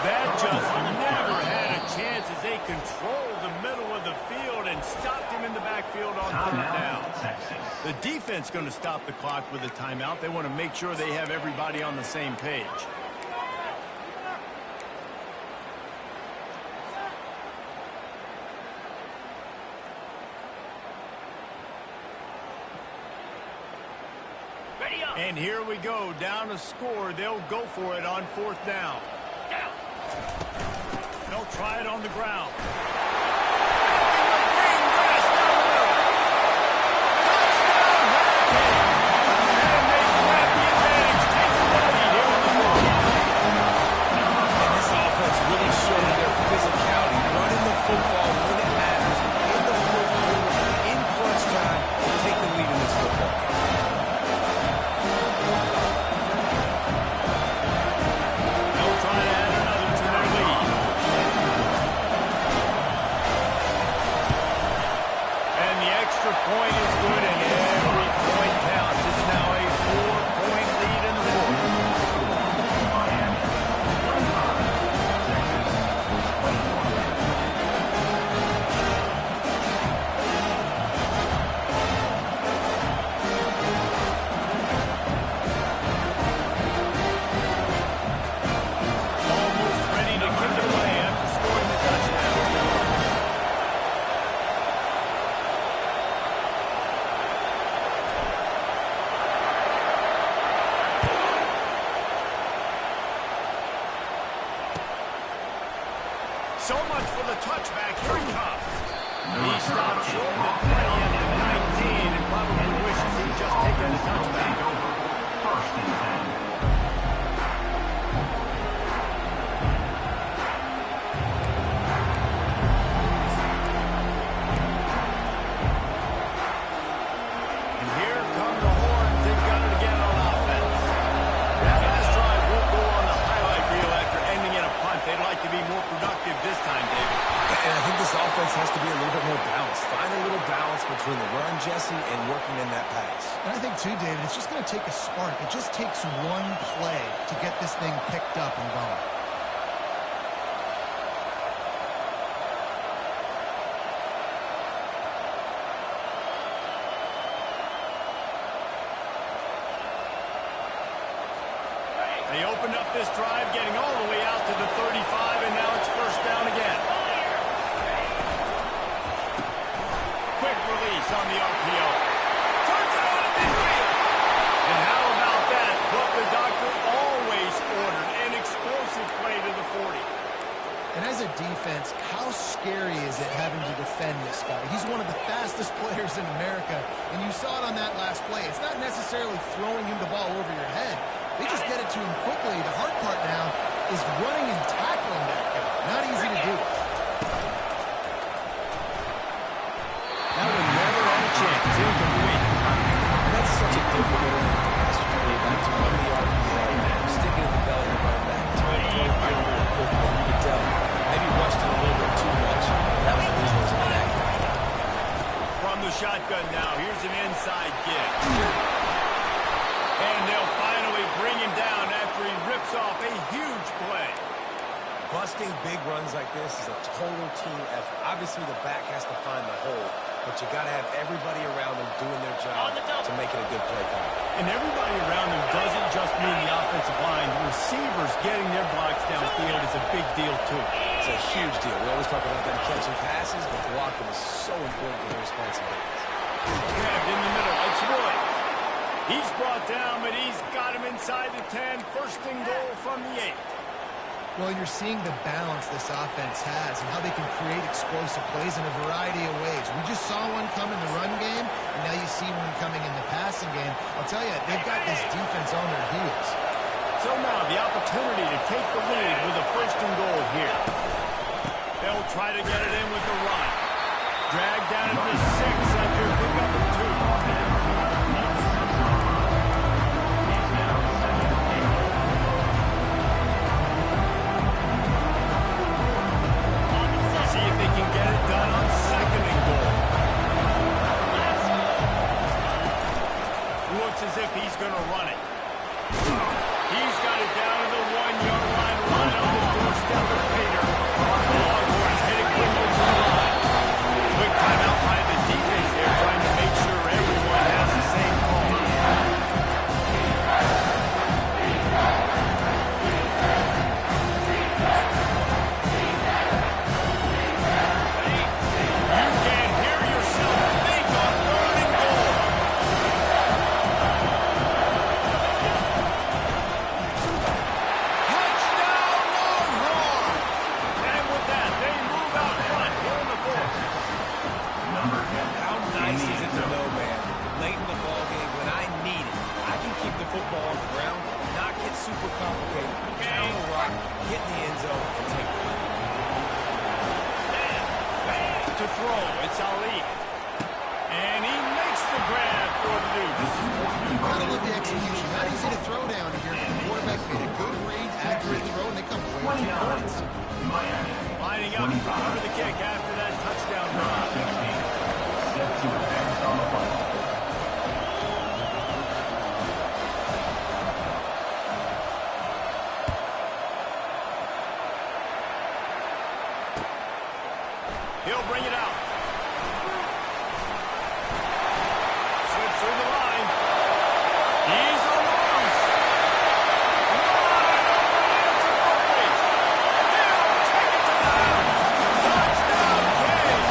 That just never had a chance as they controlled the middle of the field and stopped him in the backfield on 3rd down. The defense going to stop the clock with a timeout. They want to make sure they have everybody on the same page. Ready up! And here we go, down a score. They'll go for it on 4th down. Down! They'll try it on the ground. And this offense really showed their physicality, running the football when it matters, in the fourth quarter, in crunch time, to take the lead in this football game. They'll try to add another to their lead. And the extra point is good, and every point counts. It's now a 4-point lead in the fourth. Almost ready to kick it away after scoring the touchdown. So much for the touchback. Here he comes. He stopped short of the 20 and the 19 and probably wishes he'd just taken the touchback. First and 10. And here come the horns. They've got it again on offense. That last drive won't go on the highlight reel after ending in a punt. They'd like to be more productive this time, David. And I think this offense has to be a little bit more balanced. Find a little balance between the run, Jesse, and working in that pass. And I think, too, David, it's just going to take a spark. It just takes one play to get this thing picked up and going. They opened up this drive, getting all the way out to the 35, and now it's first down again. Quick release on the RPO. defense, how scary is it having to defend this guy? He's one of the fastest players in America, and you saw it on that last play. It's not necessarily throwing him the ball over your head. They just get it to him quickly. The hard part now is running and tackling that guy. Not easy to do. That one never had a chance. Incomplete. And that's such a difficult pass to play back to run the RPA. Stick it in the belly of the running back. Time to throw the ball real quickly. You can tell. Maybe rushed it a little bit too much. That was the reason it was inaccurate. From the shotgun now, here's an inside kick. And they'll finally bring him down after he rips off a huge play. Busting big runs like this is a total team effort. Obviously, the back has to find the hole, but you got to have everybody around them doing their job to make it a good play call. And everybody around them doesn't just mean the offensive line. The receivers getting their blocks downfield is a big deal, too. It's a huge deal. We always talk about them catching passes, but blocking is so important for their responsibilities. Grabbed in the middle. It's Woods. He's brought down, but he's got him inside the 10. First and goal from the 8. Well, you're seeing the balance this offense has and how they can create explosive plays in a variety of ways. We just saw one come in the run game, and now you see one coming in the passing game. I'll tell you, they've got this defense on their heels. So now the opportunity to take the lead with a first and goal here. They'll try to get it in with the run. Drag down at the 6 after a pickup of 2. See if they can get it done on second and goal. Looks as if he's going to run it. He's got it down to the 1-yard line, right on the doorstep of Peter. Longhorns heading quickly to the line. Quick timeout by the defense there, trying to make sure everyone has the same call. You can't hear yourself think on third and goal. Touchdown, Longhorns! And with that, they move out front here in the fourth. How nice is it to know, man, late in the ball game, when I need it, I can keep the football on the ground, not get super complicated, down the rock, get in the end zone, and take the lead. To throw, it's Ali. And he makes the grab for the Dukes. Gotta love the execution. Not easy to throw down here. The quarterback made a good read, accurate throw, and they come away with 2 points. Lining up for the kick after that touchdown run. Set to advance on the ball. He'll bring it out. Slips through the line. He's on the loose. Wide open into Murray. He'll take it to the house. Touchdown, King.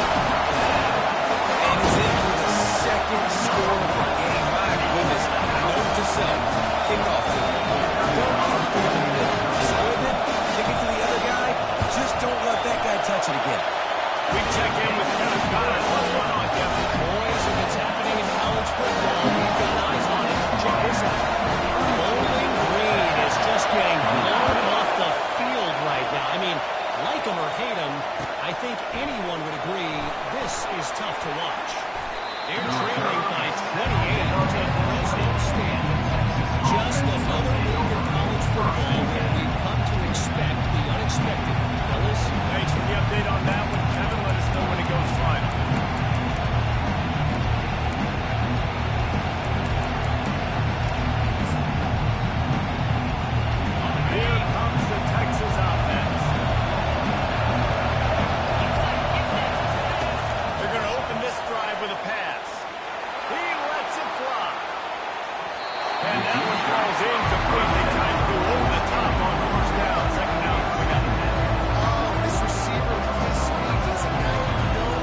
And he's in for the second score of the game. My goodness. Note to self. Kickoff. Don't keep going in it. Squib it. Kick it to the other guy. Just don't let that guy touch it again. We check in with Kevin Connors. What's going on, Kevin? Boys, if it's happening in college football, we've got eyes on it. Check this out. Bowling Green is just getting blown off the field right now. I mean, like him or hate him, I think anyone would agree this is tough to watch. They're trailing by 28 to Fresno State. Just another week of college football where we've come to expect the unexpected. Fellas, Thanks for the update on that one, Kevin. Let us know when it goes final. Here comes the Texas offense. They're going to open this drive with a pass. He lets it fly. And that one falls incomplete. They tried to go over the top on first down. Second down coming up. Oh, this receiver with his speed, he's a guy you know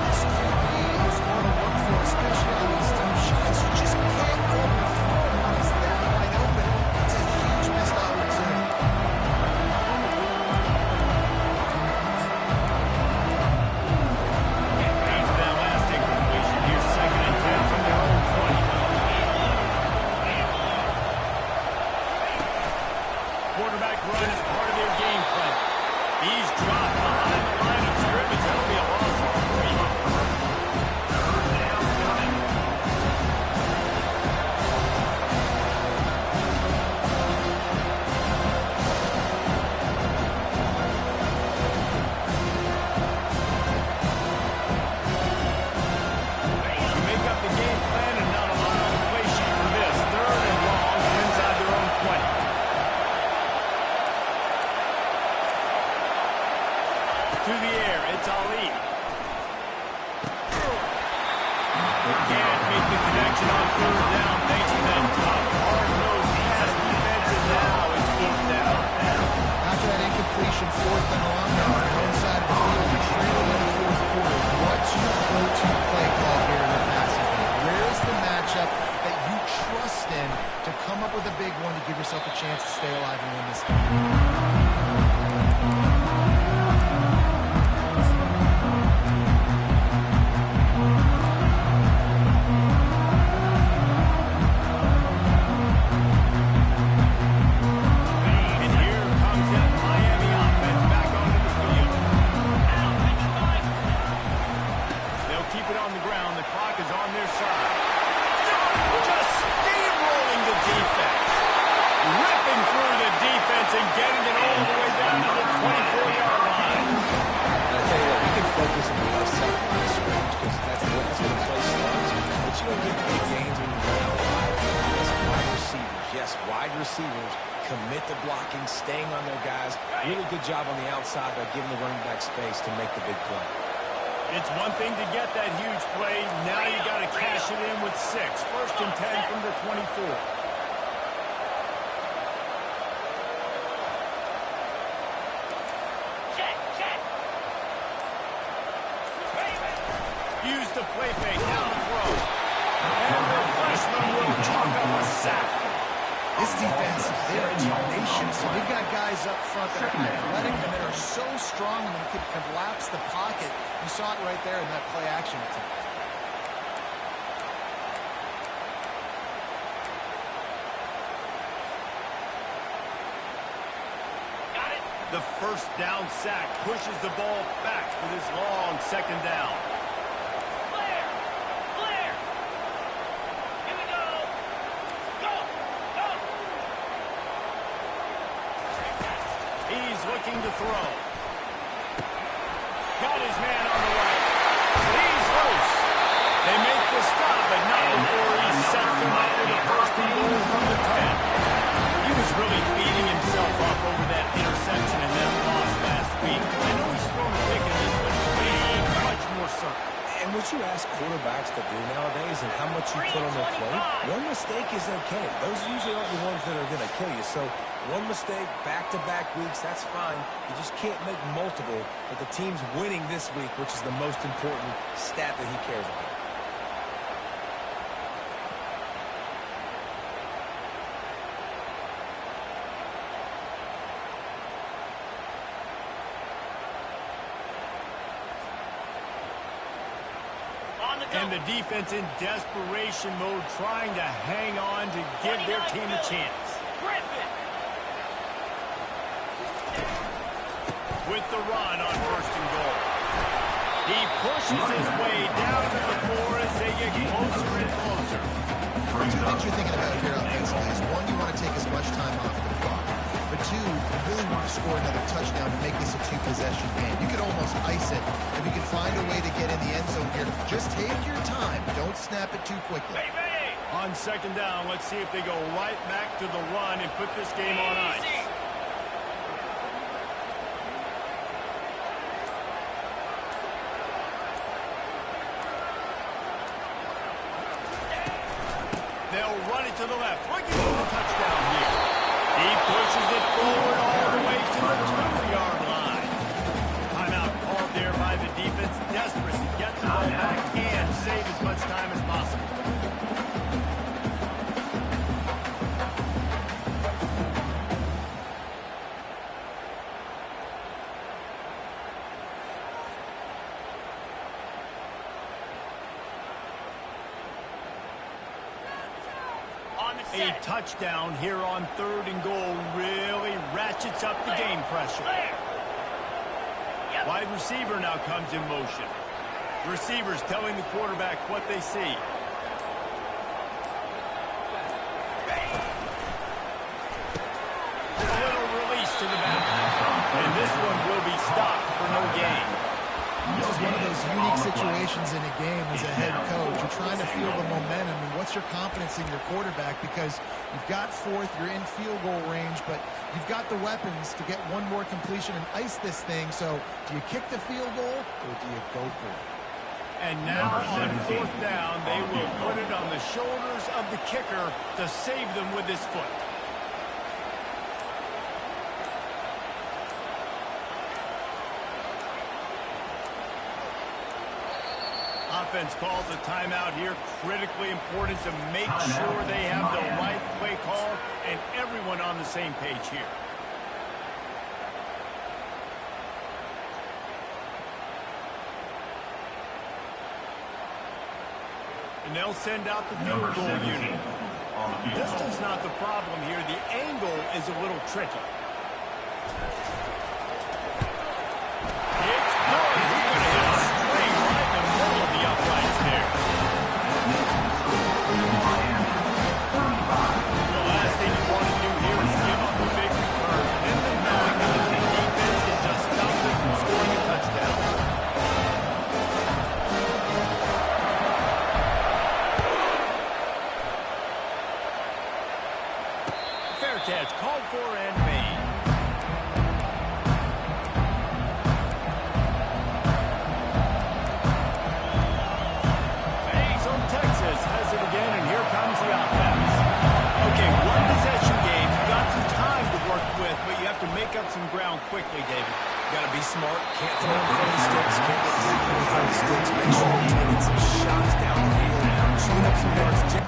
chance to stay alive and win this game. And here comes that Miami offense back onto the field. Out 55. They'll keep it on the ground. The clock is on their side. Just steamrolling the defense. Ripping through the defense and getting it all the way down to the 24-yard line. And I tell you what, we can focus on the left side of the scrimmage because that's where the play starts. But you don't get big gains when you run out wide. As wide receivers, yes, wide receivers commit to blocking, staying on their guys. Really good job on the outside by giving the running back space to make the big play. It's one thing to get that huge play. Now you got to cash it in with 6. First and 10 from the 24. Check, check. Use the play fake. Now the throw. And the freshman will chalk up a sack. This defense, they are tenacious. So they've got guys up front that are athletic and that are so strong and can collapse the pocket. You saw it right there in that play action attempt. Got it. The first down sack pushes the ball back for this long second down. Clear. Clear. Here we go. Go. Go. He's looking to throw. Got his man on the right. He's loose. They make the stop, but not before he sets them up with a first and goal from the 10. He was really beating himself up over that interception and that loss last week. I know he's thrown a pick in this one, but he's much more certain. And what you ask quarterbacks to do nowadays and how much you put on their plate, one mistake is okay. Those usually aren't the ones that are going to kill you. So one mistake, back-to-back weeks, that's fine. You just can't make multiple. But the team's winning this week, which is the most important stat that he cares about. On the go. And the defense in desperation mode, trying to hang on to give their team a chance. Griffin. With the run on first and goal. He pushes his way down to the floor as they get closer and closer. Two things you're thinking about here offensively is, one, you want to take as much time off the clock. But two, you really want to score another touchdown to make this a two-possession game. You could almost ice it if you can find a way to get in the end zone here. Just take your time. Don't snap it too quickly. Baby. On second down, let's see if they go right back to the run and put this game on ice. Easy. They'll run it to the left. Looking for the touchdown here. He pushes it forward all the way to the 2-yard line. Timeout called there by the defense. Desperate to get the ball back and save as much time as possible. On the A set. touchdown here on third and goal really ratchets up the game pressure. Clear. Yep. Wide receiver now comes in motion. Receivers telling the quarterback what they see. A little release to the back. And this one will be stopped for no gain. This is one of those unique situations in a game as a head coach. You're trying to feel the momentum, and what's your confidence in your quarterback? Because you've got fourth, you're in field goal range, but you've got the weapons to get one more completion and ice this thing. So do you kick the field goal, or do you go for it? And now on fourth down, they will put it on the shoulders of the kicker to save them with his foot. Offense calls a timeout here. Critically important to make sure they have the right play call and everyone on the same page here. And they'll send out the field goal unit. Distance not the problem here. The angle is a little tricky. It's good. He's going to hit a straight right in the middle of the uprights there. The last thing you want to do here is give up a big return. In the back, the defense can just stop them from scoring a touchdown. Fair catch, called for and made. So Texas has it again, and here comes the offense. Okay, one possession game. You've got some time to work with, but you have to make up some ground quickly, David. Got to be smart. Can't throw in front of the sticks. Can't get too in front of the sticks. Make sure you're taking some shots down the field. Tune up some yards.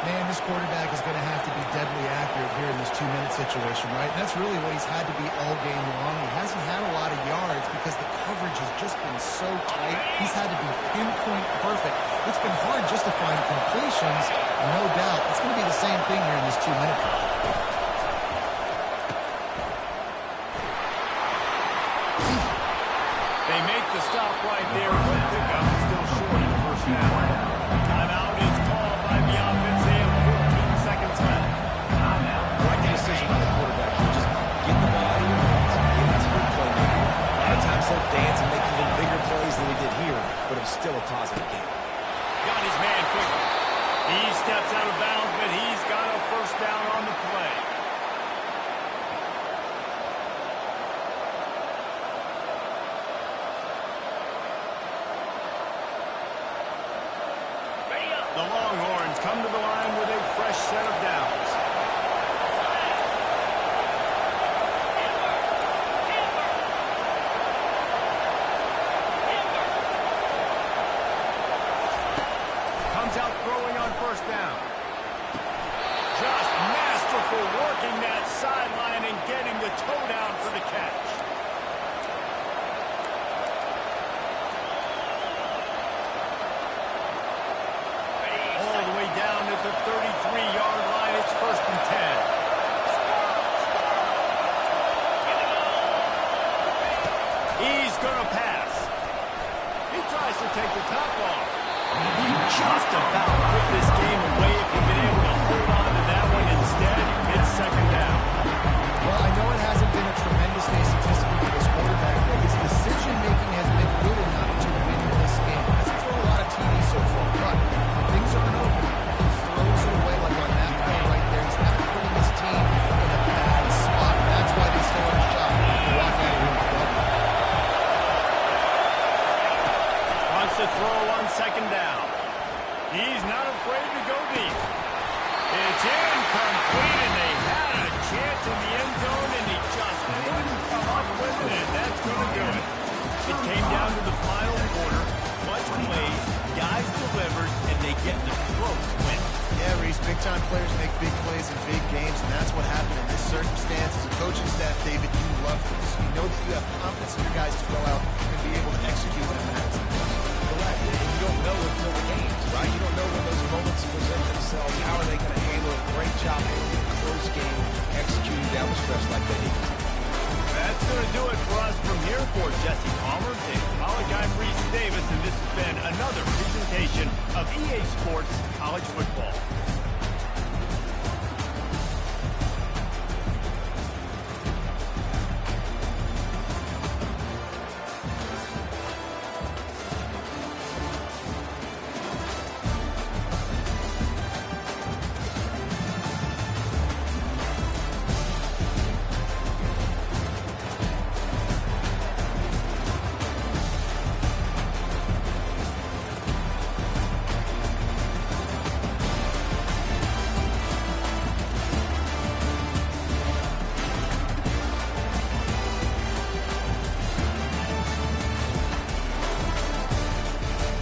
Man, this quarterback is going to have to be deadly accurate here in this 2-minute situation, right? And that's really what he's had to be all game long. He hasn't had a lot of yards because the coverage has just been so tight. He's had to be pinpoint perfect. It's been hard just to find completions, no doubt. It's going to be the same thing here in this 2-minute drill. They make the stop right there. Good pickup, still short of the first down. Timeout is called by the offense. They have 14 seconds left. Right decision by the quarterback. You just get the ball out of your hands. Get it to your playmaker. A lot of times he'll dance and make even bigger plays than he did here, but it was still a positive game. Got his man quickly. He steps out of bounds, but he's got a first down on the play. The Longhorns come to the line with a fresh set of downs. Comes out throwing on first down. Just masterful working that sideline and getting the toe down for the catch. All the way down at the 33-yard line. It's 1st and 10. He's going to pass. He tries to take the top off. He just about put this game away if he'd been able to hold on to that one. Instead, it's 2nd down. Well, I know it hasn't been a tremendous day statistically for this quarterback, but his decision-making has been good enough to win this game. He hasn't thrown a lot of TDs so far, but when things aren't open, he throws it away like on that play right there. He's not putting his team in a bad spot. That's why they still have a shot to walk out of here with a double. Wants to throw on 2nd down. He's not afraid to go deep. It's incomplete, and they had a chance in the end zone, and he just couldn't come up with it, and that's going to do it. It came down to the final quarter. Much played, guys delivered, and they get the close win. Yeah, Reese, big-time players make big plays in big games. confidence. You know that you have confidence in your guys to go out and be able to execute when it matters. Correct. And you don't know until the games, right? You don't know when those moments present themselves. How are they going to handle it? Great job handling a close game, executing down the stretch like they need to. That's going to do it for us from here. For Jesse Palmer, Dave Pollack, I'm Reese Davis, and this has been another presentation of EA Sports College Football.